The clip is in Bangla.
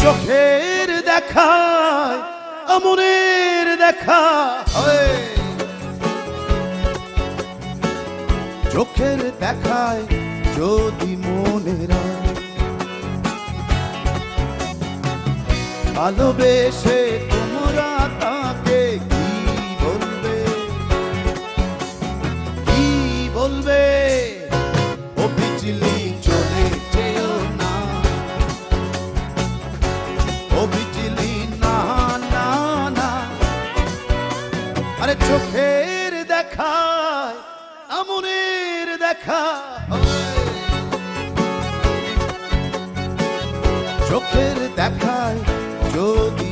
চোখের দেখায় আমনের দেখা হয়, চোখের দেখায় যদি মনেরা ভালোবেসে তোমরা তাকে কি বলবে, কি বলবে? ও বিজলি চলে যেও না, ও বিজলি না না না। আরে চোখের দেখায় আমনের দেখা, চোখের দেখায় যদি